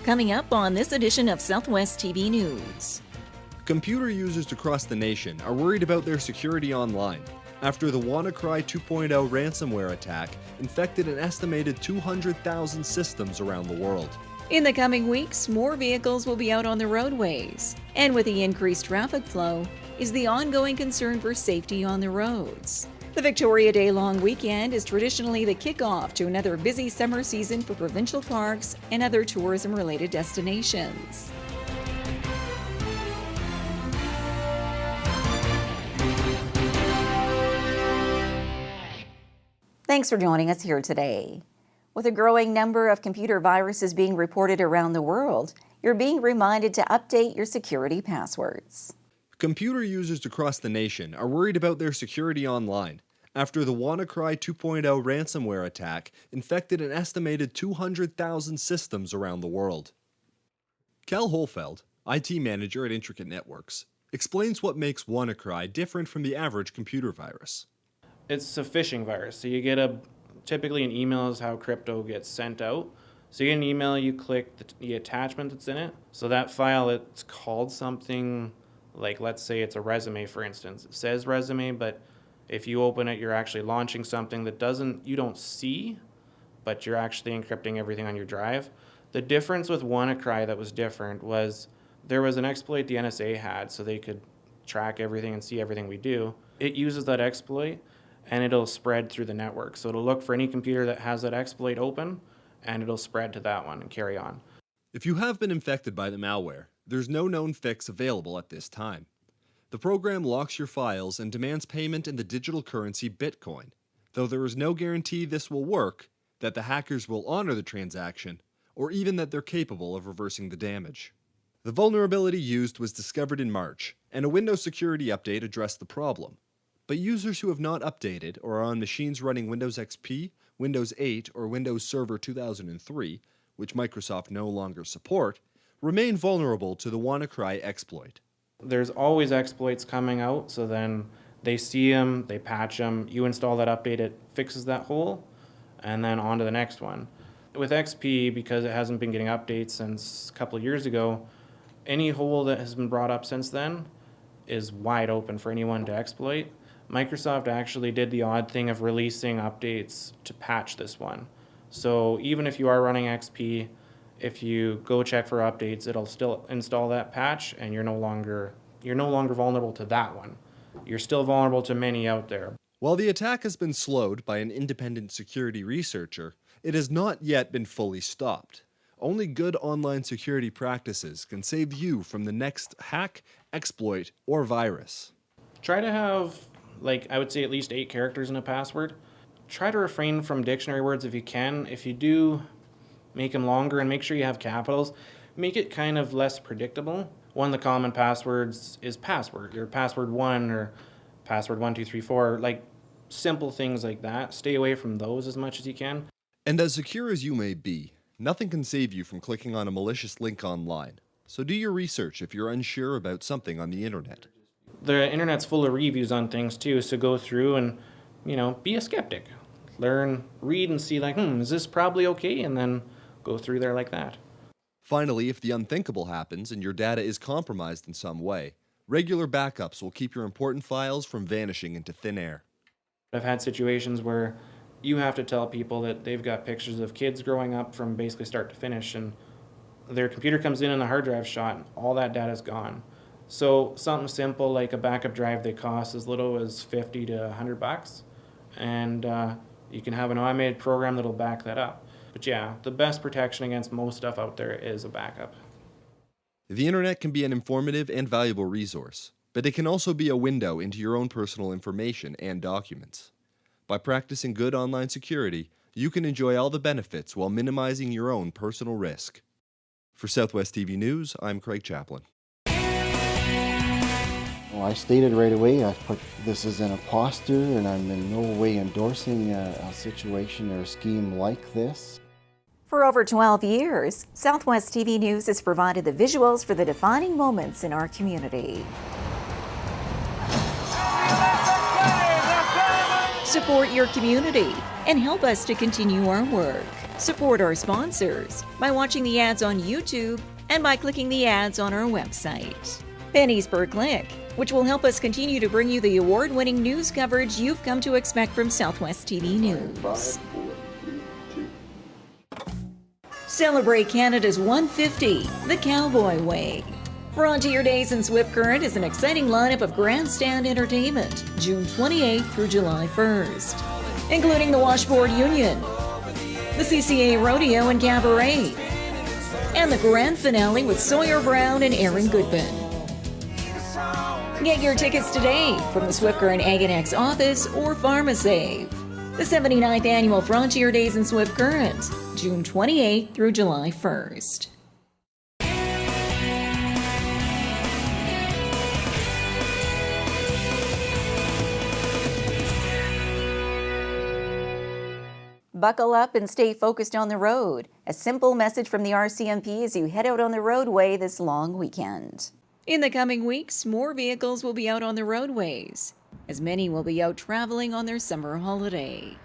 Coming up on this edition of Southwest TV News. Computer users across the nation are worried about their security online after the WannaCry 2.0 ransomware attack infected an estimated 200,000 systems around the world. In the coming weeks, more vehicles will be out on the roadways. And with the increased traffic flow, is the ongoing concern for safety on the roads. The Victoria Day-long weekend is traditionally the kickoff to another busy summer season for provincial parks and other tourism-related destinations. Thanks for joining us here today. With a growing number of computer viruses being reported around the world, you're being reminded to update your security passwords. Computer users across the nation are worried about their security online after the WannaCry 2.0 ransomware attack infected an estimated 200,000 systems around the world. Cal Holfeld, IT manager at Intricate Networks, explains what makes WannaCry different from the average computer virus. It's a phishing virus, so you get typically an email is how crypto gets sent out. So you get an email, you click the attachment that's in it. So that file, it's called something like, let's say it's a resume, for instance. It says resume, but if you open it, you're actually launching something that you don't see, but you're actually encrypting everything on your drive. The difference with WannaCry that was different was there was an exploit the NSA had so they could track everything and see everything we do. It uses that exploit and it'll spread through the network. So it'll look for any computer that has that exploit open and it'll spread to that one and carry on. If you have been infected by the malware, there's no known fix available at this time. The program locks your files and demands payment in the digital currency Bitcoin, though there is no guarantee this will work, that the hackers will honor the transaction, or even that they're capable of reversing the damage. The vulnerability used was discovered in March, and a Windows security update addressed the problem. But users who have not updated or are on machines running Windows XP, Windows 8, or Windows Server 2003, which Microsoft no longer support, remain vulnerable to the WannaCry exploit. There's always exploits coming out, so then they see them, they patch them, you install that update, it fixes that hole, and then on to the next one. With XP, because it hasn't been getting updates since a couple of years ago, any hole that has been brought up since then is wide open for anyone to exploit. Microsoft actually did the odd thing of releasing updates to patch this one. So even if you are running XP, if you go check for updates, it'll still install that patch and you're no longer vulnerable to that one. You're still vulnerable to many out there. While the attack has been slowed by an independent security researcher, it has not yet been fully stopped. Only good online security practices can save you from the next hack, exploit, or virus. Try to have, I would say at least 8 characters in a password. Try to refrain from dictionary words if you can. If you do, make them longer and make sure you have capitals. Make it kind of less predictable. One of the common passwords is password, or password 1, or password 1234, like simple things like that. Stay away from those as much as you can. And as secure as you may be, nothing can save you from clicking on a malicious link online. So do your research if you're unsure about something on the internet. The internet's full of reviews on things too, so go through and, be a skeptic. Learn, read, and see is this probably okay? And then go through there like that. Finally, if the unthinkable happens and your data is compromised in some way, regular backups will keep your important files from vanishing into thin air. I've had situations where you have to tell people that they've got pictures of kids growing up from basically start to finish, and their computer comes in and the hard drive shot, and all that data's gone. So something simple like a backup drive, they cost as little as $50 to $100, and you can have an automated program that'll back that up. But yeah, the best protection against most stuff out there is a backup. The internet can be an informative and valuable resource, but it can also be a window into your own personal information and documents. By practicing good online security, you can enjoy all the benefits while minimizing your own personal risk. For Southwest TV News, I'm Craig Chaplin. Well, I stated right away, I put this as an imposter, and I'm in no way endorsing a situation or a scheme like this. For over 12 years, Southwest TV News has provided the visuals for the defining moments in our community. Support your community and help us to continue our work. Support our sponsors by watching the ads on YouTube and by clicking the ads on our website. Pennies per click, which will help us continue to bring you the award-winning news coverage you've come to expect from Southwest TV News. Celebrate Canada's 150, the Cowboy Way. Frontier Days in Swift Current is an exciting lineup of grandstand entertainment, June 28th through July 1st, including the Washboard Union, the CCA Rodeo and Cabaret, and the grand finale with Sawyer Brown and Aaron Goodman. Get your tickets today from the Swift Current Aganex office or PharmaSave. The 79th Annual Frontier Days in Swift Current, June 28th through July 1st. Buckle up and stay focused on the road. A simple message from the RCMP as you head out on the roadway this long weekend. In the coming weeks, more vehicles will be out on the roadways, as many will be out traveling on their summer holiday.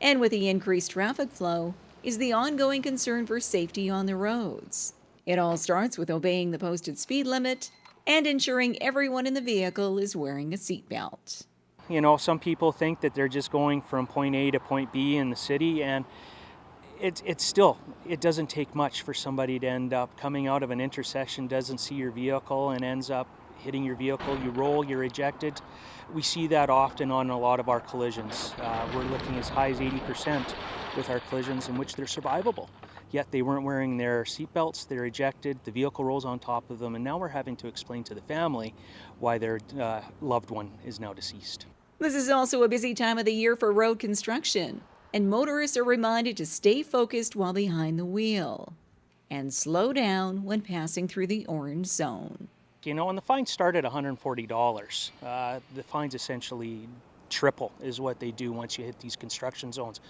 And with the increased traffic flow is the ongoing concern for safety on the roads. It all starts with obeying the posted speed limit and ensuring everyone in the vehicle is wearing a seatbelt. You know, some people think that they're just going from point A to point B in the city, and it doesn't take much for somebody to end up coming out of an intersection, doesn't see your vehicle, and ends up hitting your vehicle. You roll, you're ejected. We see that often on a lot of our collisions. We're looking as high as 80% with our collisions in which they're survivable. Yet they weren't wearing their seatbelts, they're ejected, the vehicle rolls on top of them, and now we're having to explain to the family why their loved one is now deceased. This is also a busy time of the year for road construction, and motorists are reminded to stay focused while behind the wheel and slow down when passing through the orange zone. You know, and the fines start at $140. The fines essentially triple is what they do once you hit these construction zones.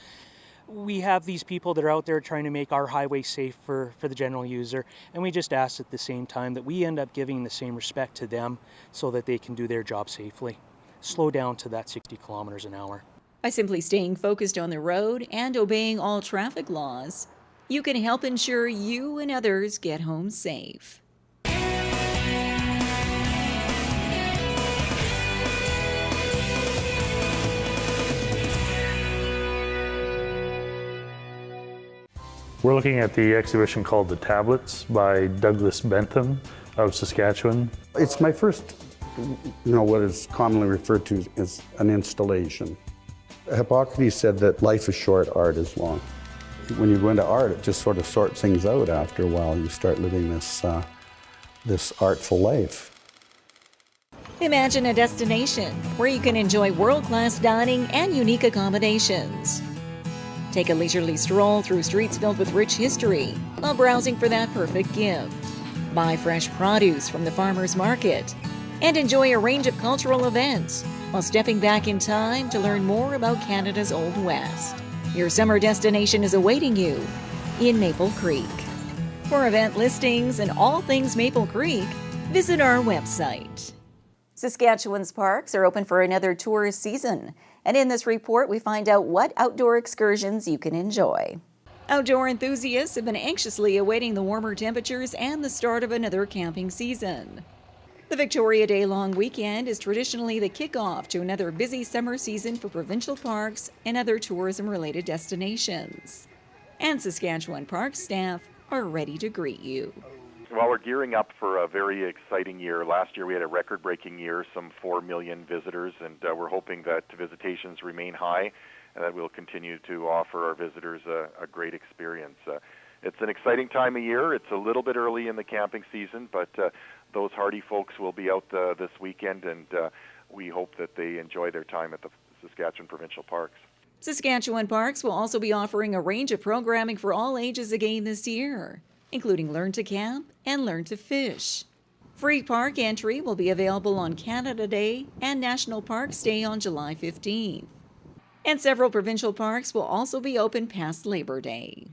We have these people that are out there trying to make our highway safe for the general user, and we just ask at the same time that we end up giving the same respect to them so that they can do their job safely. Slow down to that 60 kilometers an hour. By simply staying focused on the road and obeying all traffic laws, you can help ensure you and others get home safe. We're looking at the exhibition called The Tablets by Douglas Bentham of Saskatchewan. It's my first, what is commonly referred to as an installation. Hippocrates said that life is short, art is long. When you go into art, it just sort of sorts things out after a while. You start living this artful life. Imagine a destination where you can enjoy world-class dining and unique accommodations. Take a leisurely stroll through streets filled with rich history while browsing for that perfect gift. Buy fresh produce from the farmer's market and enjoy a range of cultural events while stepping back in time to learn more about Canada's Old West. Your summer destination is awaiting you in Maple Creek. For event listings and all things Maple Creek, visit our website. Saskatchewan's parks are open for another tourist season, and in this report we find out what outdoor excursions you can enjoy. Outdoor enthusiasts have been anxiously awaiting the warmer temperatures and the start of another camping season. The Victoria Day long weekend is traditionally the kickoff to another busy summer season for provincial parks and other tourism-related destinations. And Saskatchewan park staff are ready to greet you. Well, we're gearing up for a very exciting year. Last year we had a record-breaking year, some 4 million visitors, and we're hoping that visitations remain high and that we'll continue to offer our visitors a great experience. It's an exciting time of year. It's a little bit early in the camping season, but those hardy folks will be out this weekend, and we hope that they enjoy their time at the Saskatchewan Provincial Parks. Saskatchewan Parks will also be offering a range of programming for all ages again this year, including Learn to Camp and Learn to Fish. Free park entry will be available on Canada Day and National Parks Day on July 15th. And several provincial parks will also be open past Labor Day.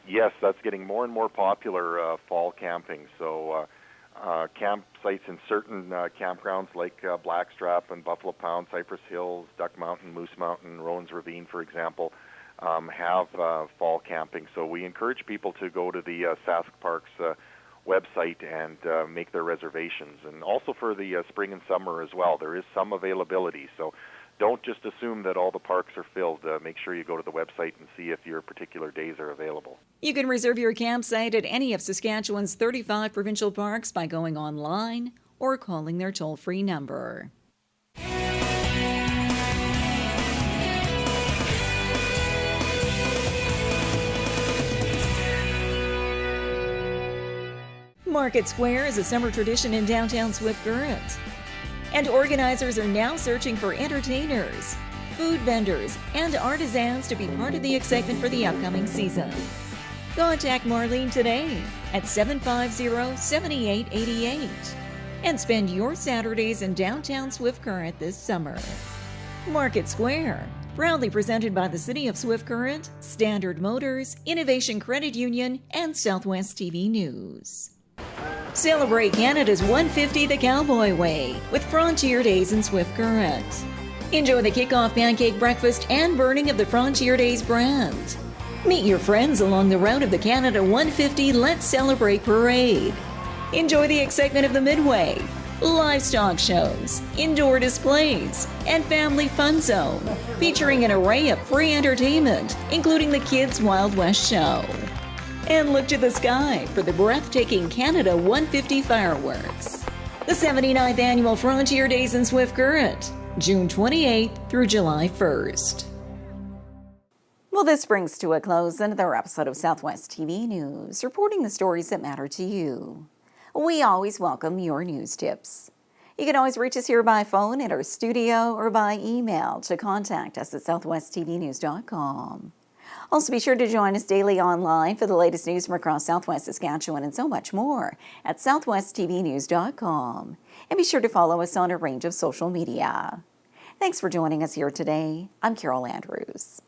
Yes, that's getting more and more popular, fall camping. So campsites in certain campgrounds like Blackstrap and Buffalo Pound, Cypress Hills, Duck Mountain, Moose Mountain, Rowan's Ravine, for example, have fall camping. So we encourage people to go to the Sask Parks website and make their reservations. And also for the spring and summer as well, there is some availability. So don't just assume that all the parks are filled. Make sure you go to the website and see if your particular days are available. You can reserve your campsite at any of Saskatchewan's 35 provincial parks by going online or calling their toll-free number. Market Square is a summer tradition in downtown Swift Current. And organizers are now searching for entertainers, food vendors, and artisans to be part of the excitement for the upcoming season. Contact Marlene today at 750-7888 and spend your Saturdays in downtown Swift Current this summer. Market Square, proudly presented by the City of Swift Current, Standard Motors, Innovation Credit Union, and Southwest TV News. Celebrate Canada's 150 the Cowboy Way with Frontier Days in Swift Current. Enjoy the kickoff pancake breakfast and burning of the Frontier Days brand. Meet your friends along the route of the Canada 150 Let's Celebrate Parade. Enjoy the excitement of the Midway, livestock shows, indoor displays, and family fun zone, featuring an array of free entertainment, including the Kids Wild West Show. And look to the sky for the breathtaking Canada 150 fireworks. The 79th Annual Frontier Days in Swift Current, June 28th through July 1st. Well, this brings to a close another episode of Southwest TV News, reporting the stories that matter to you. We always welcome your news tips. You can always reach us here by phone at our studio or by email to contact us at southwesttvnews.com. Also, be sure to join us daily online for the latest news from across Southwest Saskatchewan and so much more at southwesttvnews.com. And be sure to follow us on a range of social media. Thanks for joining us here today. I'm Carol Andrews.